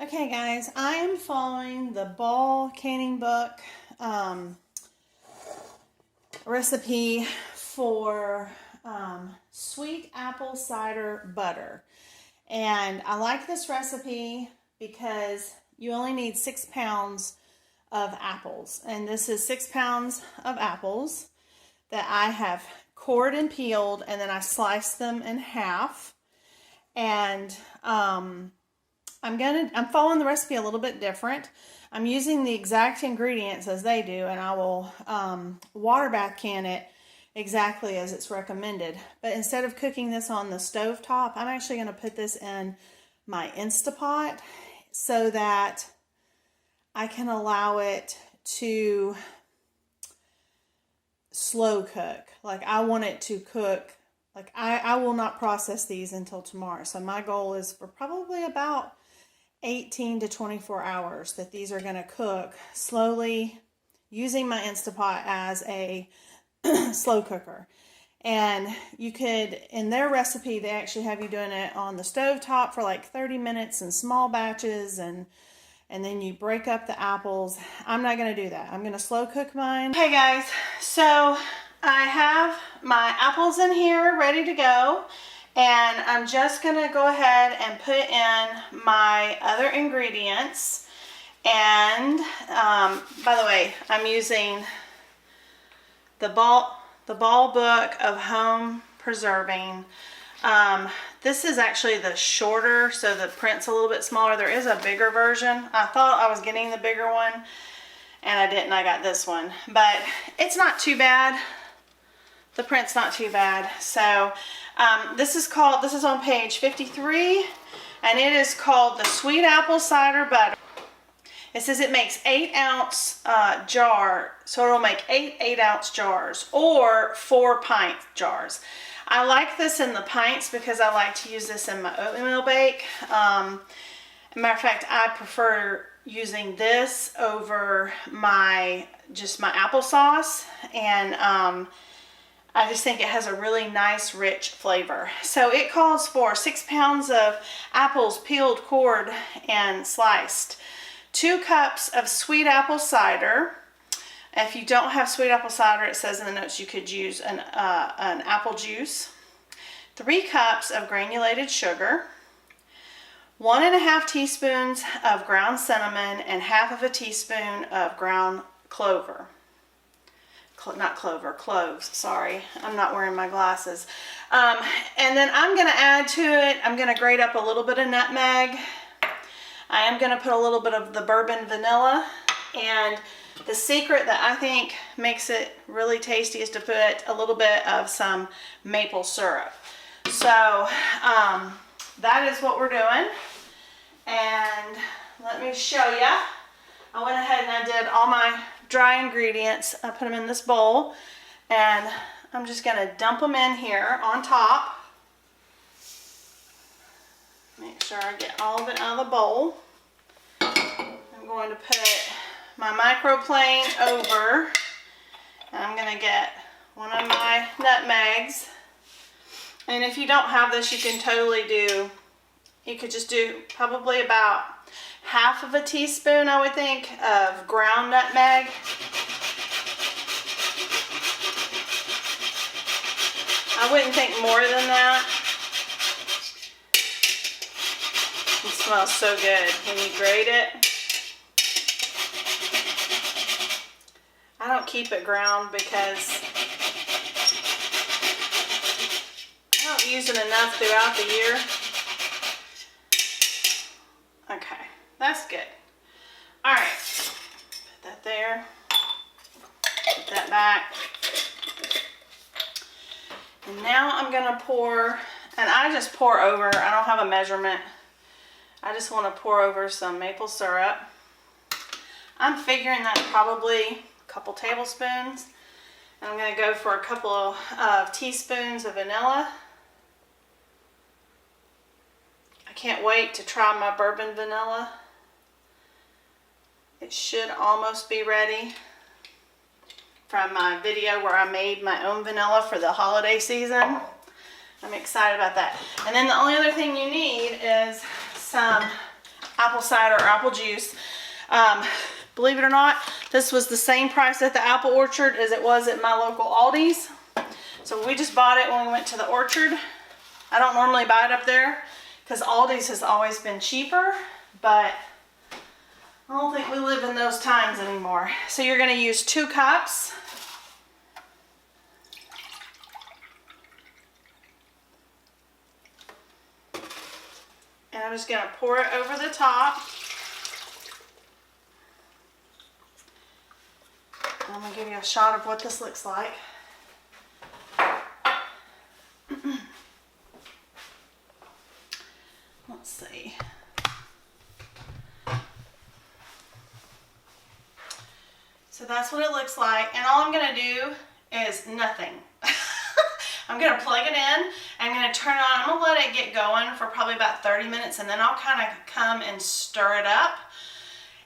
Okay guys, I am following the Ball Canning Book recipe for sweet apple cider butter. And I like this recipe because you only need 6 pounds of apples. And this is 6 pounds of apples that I have cored and peeled, and then I sliced them in half. And I'm following the recipe a little bit different. I'm using the exact ingredients as they do, and I will water bath can it exactly as it's recommended. But instead of cooking this on the stove top, I'm actually going to put this in my Instapot so that I can allow it to slow cook. Like, I want it to cook. Like, I will not process these until tomorrow. So my goal is for probably about 18 to 24 hours that these are going to cook slowly, using my Instapot as a slow cooker. And you could, in their recipe, they actually have you doing it on the stove top for like 30 minutes in small batches, and then you break up the apples. I'm not going to do that. I'm going to slow cook mine. Okay guys, so I have my apples in here ready to go. And I'm just going to go ahead and put in my other ingredients. And by the way, I'm using the Ball Book of Home Preserving. This is actually the shorter, so the print's a little bit smaller. There is a bigger version. I thought I was getting the bigger one, and I didn't. I got this one. But it's not too bad. The print's not too bad. So this is on page 53, and it is called the Sweet Apple Cider Butter. It says it makes 8-ounce jar, so it'll make 8-ounce jars or 4 pint jars. I like this in the pints because I like to use this in my oatmeal bake. Matter of fact, I prefer using this over just my applesauce, and I just think it has a really nice, rich flavor. So it calls for 6 pounds of apples peeled, cored, and sliced. 2 cups of sweet apple cider. If you don't have sweet apple cider, it says in the notes you could use an apple juice. 3 cups of granulated sugar. 1½ teaspoons of ground cinnamon, and ½ of a teaspoon of ground clover. Not clover, cloves, sorry. I'm not wearing my glasses. And then I'm going to add to it, I'm going to grate up a little bit of nutmeg. I am going to put a little bit of the bourbon vanilla. And the secret that I think makes it really tasty is to put a little bit of some maple syrup. So that is what we're doing. And let me show you. I went ahead and I did all my dry ingredients. I put them in this bowl, and I'm just going to dump them in here on top. Make sure I get all of it out of the bowl. I'm going to put my microplane over, and I'm going to get one of my nutmegs. And if you don't have this, you can totally you could just do probably about ½ of a teaspoon, I would think, of ground nutmeg. I wouldn't think more than that. It smells so good when you grate it. I don't keep it ground because I don't use it enough throughout the year. Okay, that's good. All right, put that there, put that back. And now I'm gonna pour, and I just pour over, I don't have a measurement. I just wanna pour over some maple syrup. I'm figuring that's probably a couple tablespoons. And I'm gonna go for a couple of teaspoons of vanilla. I can't wait to try my bourbon vanilla. It should almost be ready from my video where I made my own vanilla for the holiday season. I'm excited about that. And then the only other thing you need is some apple cider or apple juice. Believe it or not, this was the same price at the apple orchard as it was at my local Aldi's. So we just bought it when we went to the orchard. I don't normally buy it up there because Aldi's has always been cheaper, but I don't think we live in those times anymore. So you're going to use 2 cups. And I'm just going to pour it over the top. I'm going to give you a shot of what this looks like. Let's see. So that's what it looks like. And all I'm going to do is nothing. I'm going to plug it in. I'm going to turn it on. I'm going to let it get going for probably about 30 minutes. And then I'll kind of come and stir it up.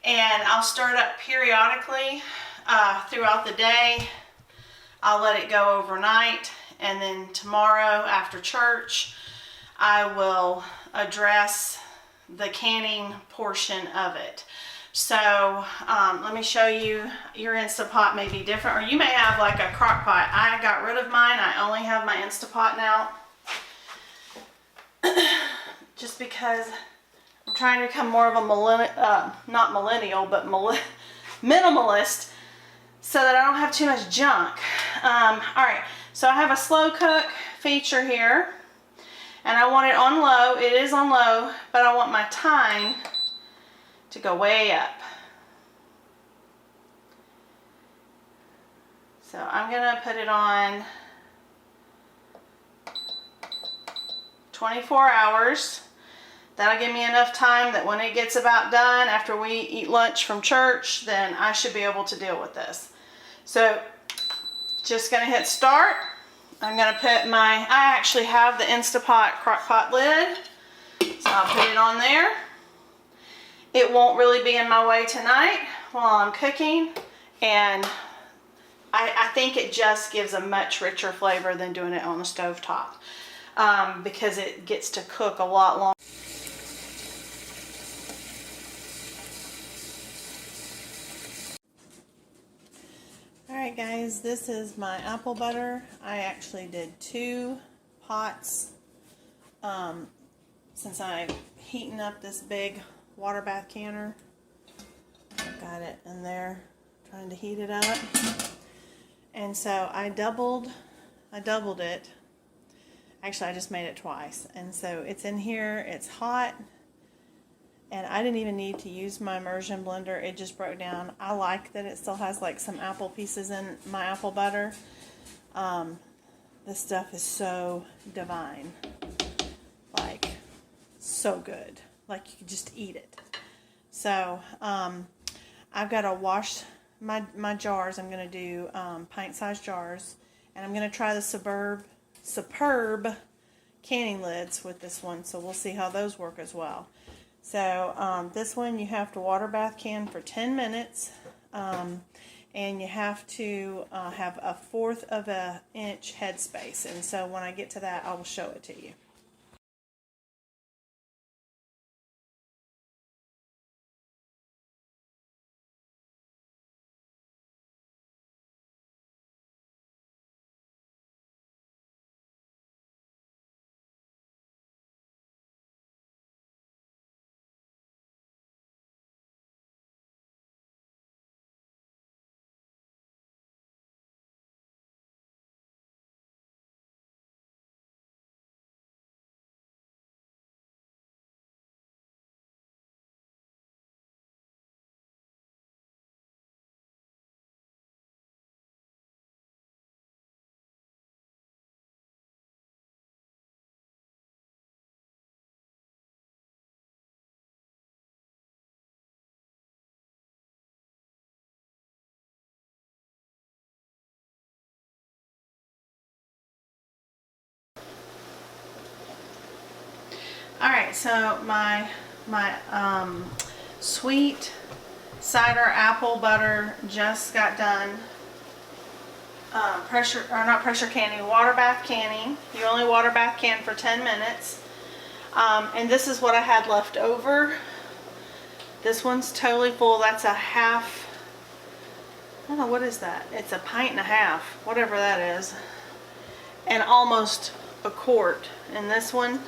And I'll stir it up periodically throughout the day. I'll let it go overnight. And then tomorrow after church, I will address the canning portion of it. So let me show you. Your Instapot may be different, or you may have like a crock pot. I got rid of mine. I only have my Instapot now. Just because I'm trying to become more of a not millennial, but minimalist, so that I don't have too much junk. Alright, so I have a slow cook feature here. And I want it on low. It is on low, but I want my time to go way up. So I'm going to put it on 24 hours. That'll give me enough time that when it gets about done, after we eat lunch from church, then I should be able to deal with this. So just going to hit start. I'm going to put I actually have the Instapot crock pot lid, so I'll put it on there. It won't really be in my way tonight while I'm cooking, and I think it just gives a much richer flavor than doing it on the stove top, because it gets to cook a lot longer. Alright guys, this is my apple butter. I actually did 2 pots since I'm heating up this big water bath canner. Got it in there, trying to heat it up. And so I doubled it. Actually, I just made it twice. And so it's in here, it's hot. And I didn't even need to use my immersion blender. It just broke down. I like that it still has like some apple pieces in my apple butter. This stuff is so divine. Like, so good. Like, you could just eat it. So, I've got to wash my jars. I'm going to do pint-sized jars. And I'm going to try the superb canning lids with this one. So we'll see how those work as well. So this one you have to water bath can for 10 minutes, and you have to have a 1/4 of an inch headspace. And so when I get to that, I will show it to you. Alright, so my sweet cider apple butter just got done pressure canning, water bath canning. You only water bath can for 10 minutes. And this is what I had left over. This one's totally full. That's a half, I don't know, what is that? It's a pint and a half, whatever that is. And almost a quart in this one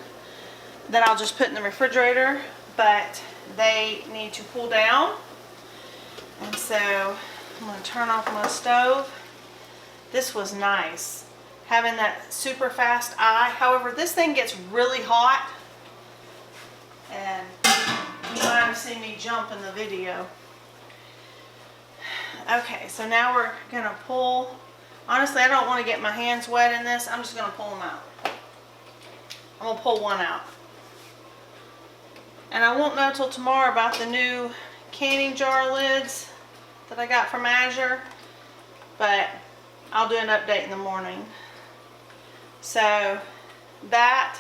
that I'll just put in the refrigerator, but they need to cool down. And so I'm going to turn off my stove. This was nice, having that super fast eye. However, this thing gets really hot, and you might have seen me jump in the video. Okay, so now we're going to pull. Honestly, I don't want to get my hands wet in this. I'm just going to pull them out. I'm going to pull one out. And I won't know till tomorrow about the new canning jar lids that I got from Azure, but I'll do an update in the morning. So that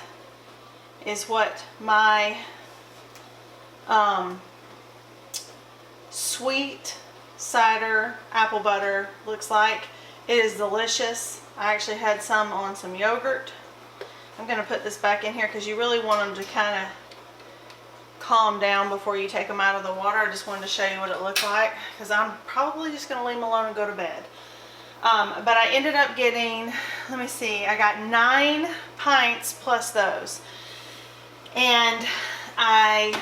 is what my sweet cider apple butter looks like. It is delicious. I actually had some on some yogurt. I'm going to put this back in here because you really want them to kind of calm down before you take them out of the water. I just wanted to show you what it looked like because I'm probably just going to leave them alone and go to bed. But I ended up getting, let me see, I got 9 pints plus those. And I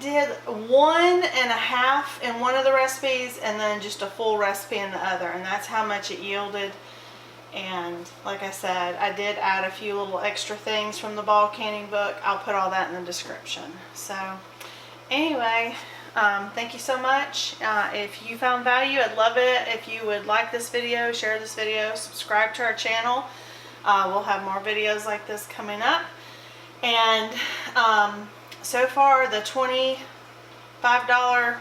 did 1.5 in one of the recipes and then just a full recipe in the other. And that's how much it yielded. And like I said, I did add a few little extra things from the ball canning book. I'll put all that in the description. So anyway, thank you so much. If you found value, I'd love it if you would like this video, share this video, subscribe to our channel. We'll have more videos like this coming up. And so far the $25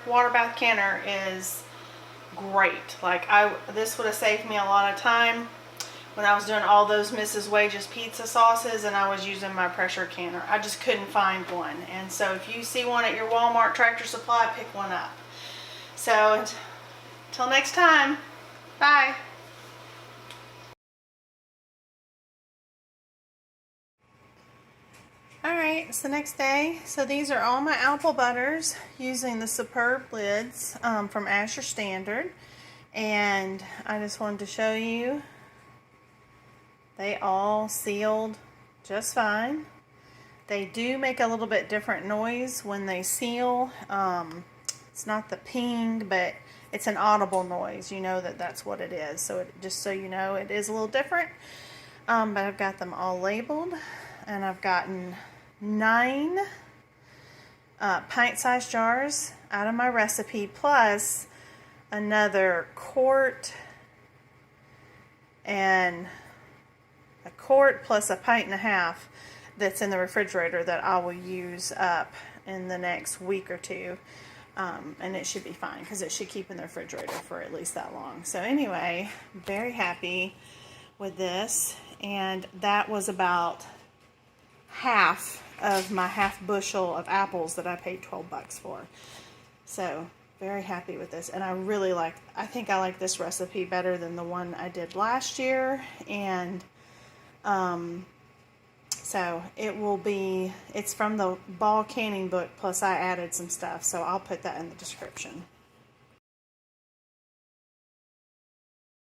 water bath canner is great. Like this would have saved me a lot of time when I was doing all those Mrs. Wages pizza sauces and I was using my pressure canner. I just couldn't find one. And so if you see one at your Walmart Tractor Supply, pick one up. So until next time, bye. Alright, it's the next day. So these are all my apple butters using the Superb lids from Azure Standard. And I just wanted to show you they all sealed just fine. They do make a little bit different noise when they seal. It's not the ping, but it's an audible noise. You know that that's what it is. So just so you know, it is a little different. But I've got them all labeled, and I've gotten 9 pint-sized jars out of my recipe, plus another quart and a quart plus a pint and a half that's in the refrigerator that I will use up in the next week or two. And it should be fine because it should keep in the refrigerator for at least that long. So anyway, very happy with this. And that was about half of my half bushel of apples that I paid $12 for. So very happy with this. And I think I like this recipe better than the one I did last year. And so it's from the ball canning book, plus I added some stuff, so I'll put that in the description.